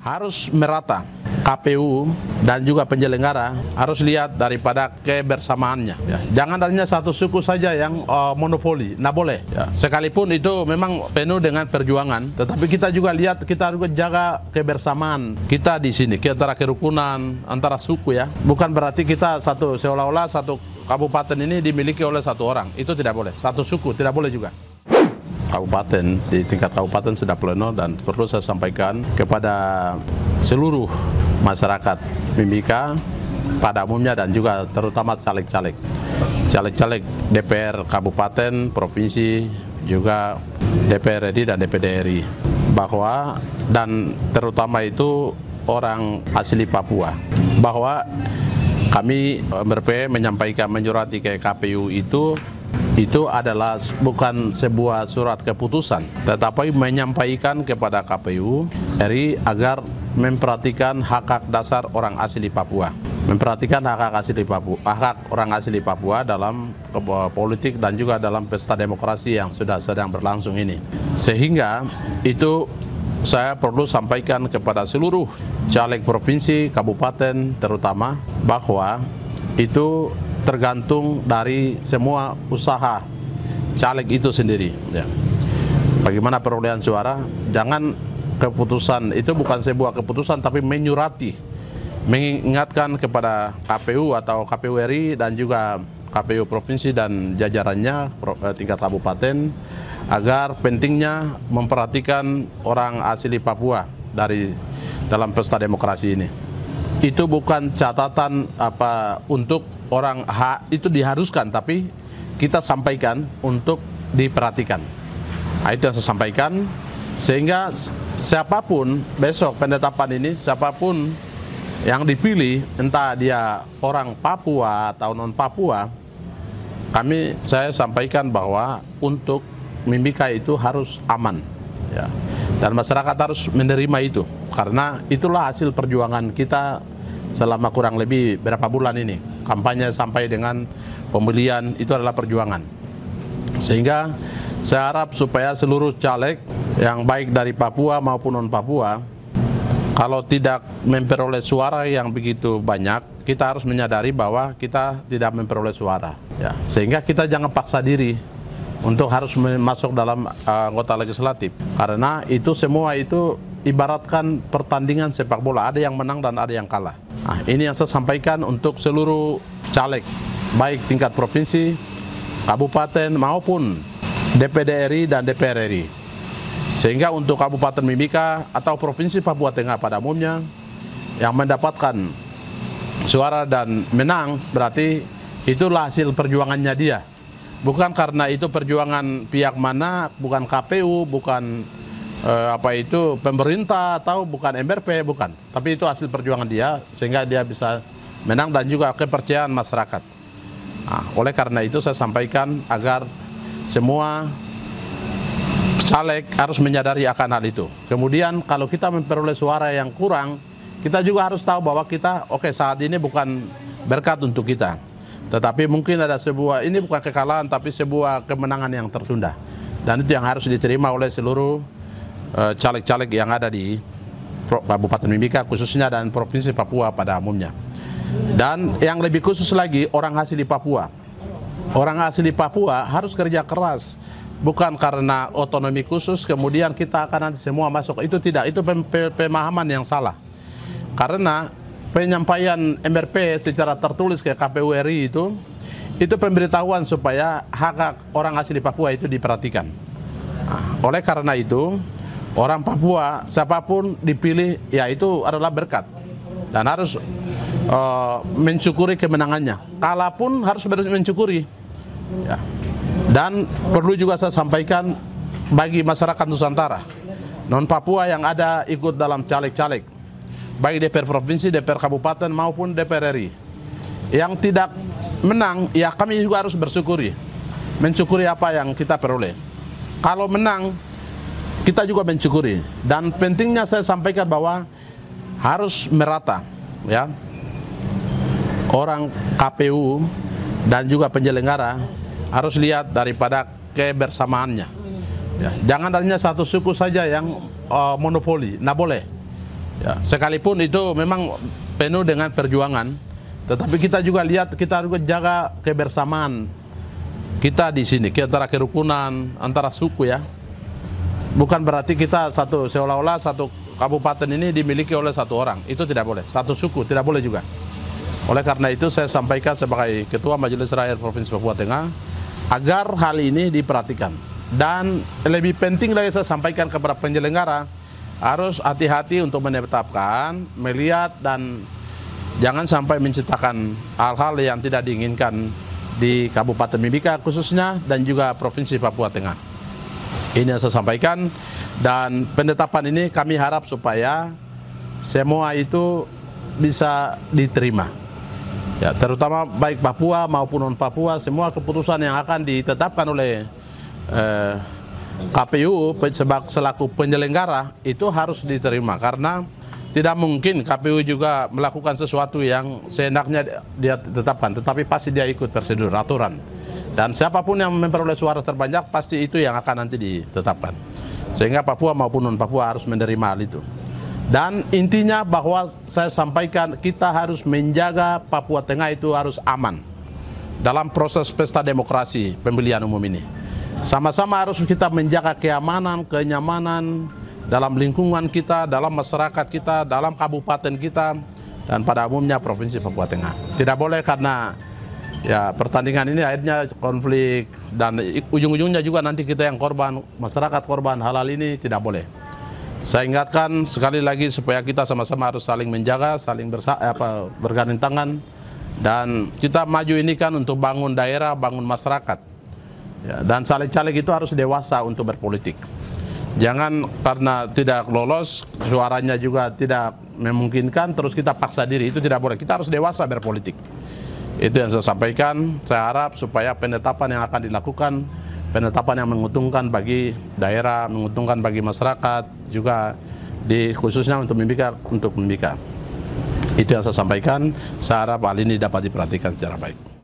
harus merata. KPU dan juga penyelenggara harus lihat daripada kebersamaannya. Ya. Jangan hanya satu suku saja yang monopoli, nah boleh. Ya. Sekalipun itu memang penuh dengan perjuangan, tetapi kita juga lihat, kita juga jaga kebersamaan kita di sini, antara kerukunan, antara suku ya. Bukan berarti kita seolah-olah satu kabupaten ini dimiliki oleh satu orang, itu tidak boleh. Satu suku tidak boleh juga. Kabupaten, di tingkat kabupaten sudah pleno dan perlu saya sampaikan kepada seluruh masyarakat Mimika pada umumnya dan juga terutama caleg-caleg DPR Kabupaten, Provinsi, juga DPR RI dan DPD RI, bahwa dan terutama itu orang asli Papua, bahwa kami MRP menyampaikan menyurati ke KPU itu adalah bukan sebuah surat keputusan, tetapi menyampaikan kepada KPU RI agar memperhatikan hak-hak dasar orang asli Papua, memperhatikan hak orang asli Papua dalam politik dan juga dalam pesta demokrasi yang sedang berlangsung ini. Sehingga itu saya perlu sampaikan kepada seluruh caleg provinsi, kabupaten terutama, bahwa itu tergantung dari semua usaha caleg itu sendiri. Ya. Bagaimana perolehan suara? Jangan keputusan itu bukan sebuah keputusan, tapi menyurati, mengingatkan kepada KPU atau KPU RI dan juga KPU provinsi dan jajarannya tingkat kabupaten agar pentingnya memperhatikan orang asli Papua dalam pesta demokrasi ini. Itu bukan catatan untuk orang itu diharuskan, tapi kita sampaikan untuk diperhatikan. Nah, itu yang saya sampaikan, sehingga siapapun besok penetapan ini, siapapun yang dipilih, entah dia orang Papua atau non Papua, saya sampaikan bahwa untuk Mimika itu harus aman, ya. Dan masyarakat harus menerima itu, karena itulah hasil perjuangan kita selama kurang lebih berapa bulan ini. Kampanye sampai dengan pemilihan itu adalah perjuangan. Sehingga saya harap supaya seluruh caleg yang baik dari Papua maupun non Papua, kalau tidak memperoleh suara yang begitu banyak, kita harus menyadari bahwa kita tidak memperoleh suara. Ya. Sehingga kita jangan paksa diri untuk harus masuk dalam anggota legislatif, karena itu semua itu ibaratkan pertandingan sepak bola, ada yang menang dan ada yang kalah. Nah, ini yang saya sampaikan untuk seluruh caleg, baik tingkat provinsi, kabupaten maupun DPD RI dan DPR RI. Sehingga untuk Kabupaten Mimika atau Provinsi Papua Tengah pada umumnya yang mendapatkan suara dan menang, berarti itulah hasil perjuangannya dia. Bukan karena itu perjuangan pihak mana, bukan KPU, bukan pemerintah atau bukan MRP, bukan. Tapi itu hasil perjuangan dia, sehingga dia bisa menang dan juga kepercayaan masyarakat. Nah, oleh karena itu saya sampaikan agar semua caleg harus menyadari akan hal itu. Kemudian kalau kita memperoleh suara yang kurang, kita juga harus tahu bahwa kita, saat ini bukan berkat untuk kita. Tetapi mungkin ada ini bukan kekalahan, tapi sebuah kemenangan yang tertunda. Dan itu yang harus diterima oleh seluruh caleg-caleg yang ada di Kabupaten Mimika khususnya dan Provinsi Papua pada umumnya. Dan yang lebih khusus lagi, orang asli Papua. Orang asli Papua harus kerja keras. Bukan karena otonomi khusus, kemudian kita akan nanti semua masuk. Itu tidak, itu pemahaman yang salah. Karena penyampaian MRP secara tertulis ke KPU RI itu pemberitahuan supaya hak orang asli Papua itu diperhatikan. Nah, oleh karena itu, orang Papua siapapun dipilih, ya itu adalah berkat dan harus mensyukuri kemenangannya. Kalah pun harus mensyukuri. Ya. Dan perlu juga saya sampaikan bagi masyarakat Nusantara, non Papua yang ada ikut dalam caleg-caleg, baik DPR Provinsi, DPR Kabupaten maupun DPR RI, yang tidak menang, ya kami juga harus mensyukuri apa yang kita peroleh. Kalau menang, kita juga mensyukuri. Dan pentingnya saya sampaikan bahwa harus merata, ya. Orang KPU dan juga penyelenggara harus lihat daripada kebersamaannya. Ya, jangan hanya satu suku saja yang monopoli, nah boleh. Ya, sekalipun itu memang penuh dengan perjuangan, tetapi kita juga lihat, kita juga jaga kebersamaan kita di sini, antara kerukunan, antara suku ya. Bukan berarti kita seolah-olah satu kabupaten ini dimiliki oleh satu orang, itu tidak boleh. Satu suku tidak boleh juga. Oleh karena itu saya sampaikan sebagai Ketua Majelis Rakyat Provinsi Papua Tengah agar hal ini diperhatikan. Dan lebih penting lagi saya sampaikan kepada penyelenggara, harus hati-hati untuk menetapkan, melihat, dan jangan sampai menciptakan hal-hal yang tidak diinginkan di Kabupaten Mimika khususnya dan juga Provinsi Papua Tengah. Ini yang saya sampaikan, dan penetapan ini kami harap supaya semua itu bisa diterima. Ya, terutama baik Papua maupun non-Papua, semua keputusan yang akan ditetapkan oleh KPU selaku penyelenggara itu harus diterima, karena tidak mungkin KPU juga melakukan sesuatu yang seenaknya dia tetapkan, tetapi pasti dia ikut prosedur, aturan. Dan siapapun yang memperoleh suara terbanyak pasti itu yang akan nanti ditetapkan. Sehingga Papua maupun non-Papua harus menerima hal itu. Dan intinya bahwa saya sampaikan, kita harus menjaga Papua Tengah itu harus aman dalam proses pesta demokrasi pemilihan umum ini. Sama-sama harus kita menjaga keamanan, kenyamanan dalam lingkungan kita, dalam masyarakat kita, dalam kabupaten kita, dan pada umumnya Provinsi Papua Tengah. Tidak boleh karena ya pertandingan ini akhirnya konflik, dan ujung-ujungnya juga nanti kita yang korban, masyarakat korban. Hal-hal ini tidak boleh. Saya ingatkan sekali lagi supaya kita sama-sama harus saling menjaga, saling bergandeng tangan, dan kita maju ini kan untuk bangun daerah, bangun masyarakat. Ya, dan caleg-caleg itu harus dewasa untuk berpolitik. Jangan karena tidak lolos, suaranya juga tidak memungkinkan, terus kita paksa diri, itu tidak boleh. Kita harus dewasa berpolitik. Itu yang saya sampaikan. Saya harap supaya penetapan yang akan dilakukan, penetapan yang menguntungkan bagi daerah, menguntungkan bagi masyarakat, juga khususnya untuk Mimika. Itu yang saya sampaikan. Saya harap hal ini dapat diperhatikan secara baik.